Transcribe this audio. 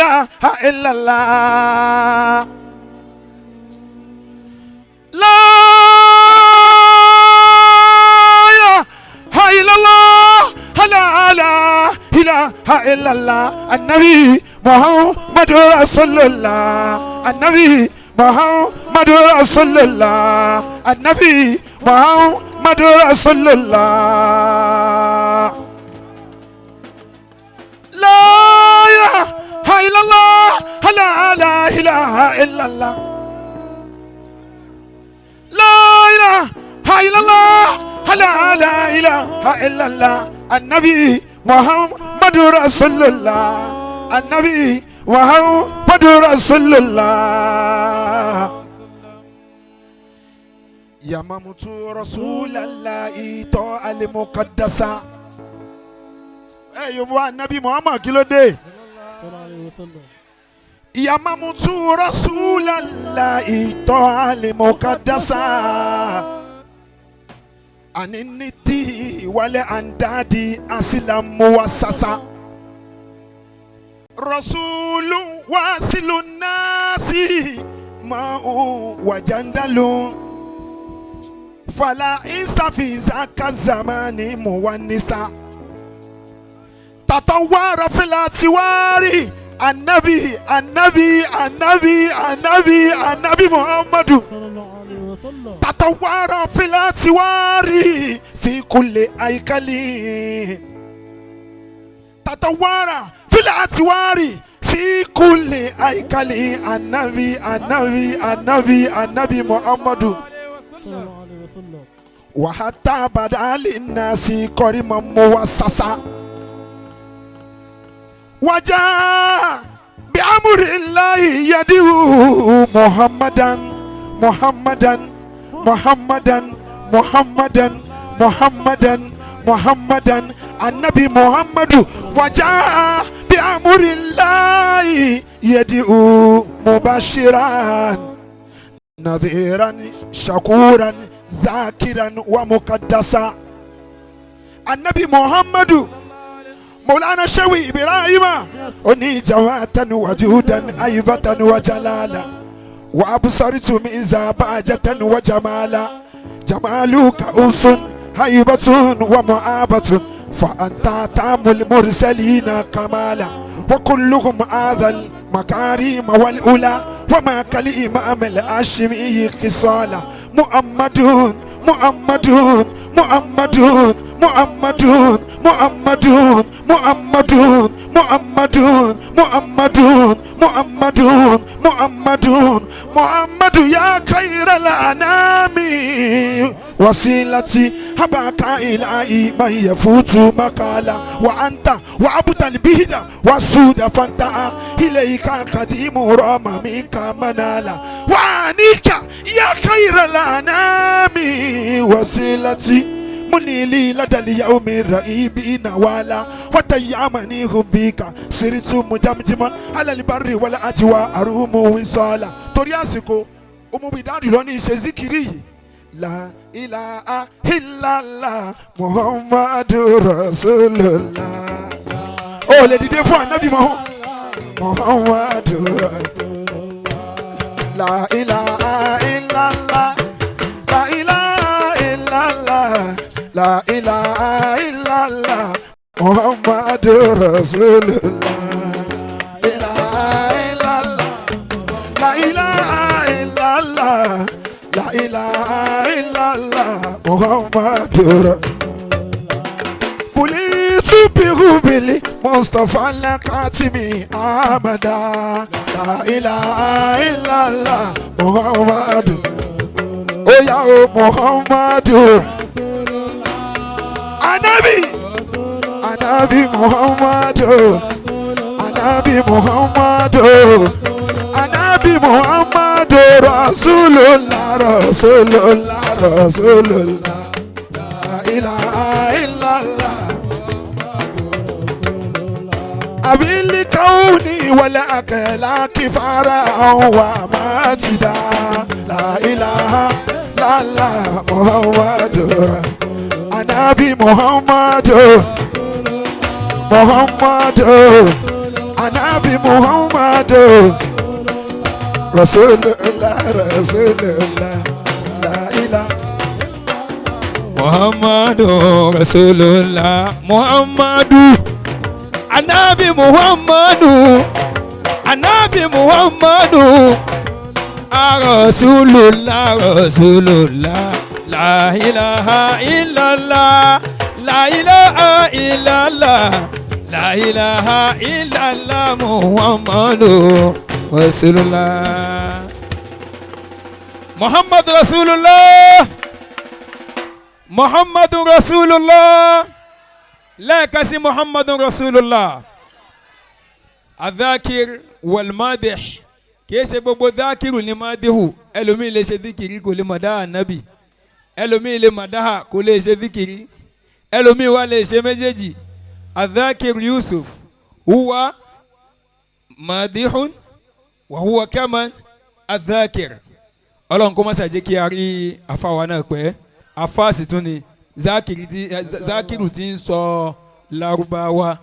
ilaha illallah. La ilaha illallah. La ilaha illallah. An-Nabi Muhammadur Rasulullah. An-Nabi Muhammadur Rasulullah. An-Nabi Muhammadur Rasulullah. La ilaha illallah. La ilaha illallah. La ilaha illallah. La ilaha illallah. An-Nabi Muhammadur Rasulullah. An-Nabi Muhammadur Rasulullah. Yamamutu Rasulallahi to al-muqaddasa. Hey, you want Nabi Muhammad kilode. Yamamutu Rasulallahi to al-muqaddasa. Aniniti wale andadi asilam muwassasa. Rasulu wasilun nasi ma'u wajandalu. Fala isa fi zaka zamani muwannisa. Tatawara fila tiwari. Annabi Muhammadu. Tatawara fila tiwari fi kulli aikali. Tatawara fila tiwari fi kulli aikali. Annabi Muhammadu. Wa hatta badali nasi korima muwassasa. Waja bi amrillahi yadihu Muhammadan Annabi Muhammadu. Waja bi amrillahi yadihu mubashiran nadhiran shakuran zakiran wa muqaddasa. Annabi Muhammadu مولانا شوي إبراهيم أني جواتا وجودا أيبة وجلالا وأبصرت من زباجة وجمالا جمالك أنس هيبة ومعابة فأنت تام المرسلين كمالا وكلهم هذا المكارم والأولى وما كالإمام الهاشمي خصالا محمد يا خير الأنام وسيلتي هباك إلهي من يفوت مقالا وأنت وعبد البهد والسود فانتهى إليك قديم رام منك منالا وعنيك يا خير الأنام وسيلتي منيلي لدى اليوم الرئيب نوالا وتيامني حبيك سرت مجمجما على البر والأجواء أروم وصالا تورياسكو أمو بدادي لوني شزيكري لا إله إلا الله محمد رسول الله. Oh, les deux fois Nabi Muhammad رسول الله. لا إله إلا الله. لا إله إلا الله. لا إله إلا الله محمد رسول الله. لا إله إلا الله. لا إله إلا الله محمد رسول الله. بليت بغبلي مصطفى القاتمي أبدا. لا إله إلا الله محمد. Oh ya محمد. Anabi Muhammad. Anabi Muhammad. Anabi Muhammad Rasulullah Rasulullah Rasulullah. La ilaha illallah. Abili kauni wala akala kifara wa matida. La ilaha illallah Muhammad. Anabi Muhammad. Muhammad. anabi muhammadu rasulullah rasulullah la ilaha Muhammadu Rasulullah Muhammadu Anabi Muhammadu Anabi Muhammadu Rasulullah Rasulullah La ilaha illallah La ilaha illallah La ilaha illallah Muhammadu Rasulullah Muhammad Rasulullah Muhammad Rasulullah lẹ́ẹ̀kan sí Muhammad Rasulullah adhakir wal madih kìí ṣe gbogbo dhakiru ní madihu ẹlòmíì lè ṣe dhikiri kò lè mọ̀dáhà nábì ẹlòmíì lè mọ̀dáhà kò lè ṣe dhikiri ẹlòmíì wà lè ṣe méjèèjì adhakir Yusuf huwa madihun wa huwa kaman adhakir ọlọ́run kó má ṣàjẹ́ kí a rí afáwa náà pẹ́ afáàsì tún ni Zakiru ti ń sọ Lárúbáwá.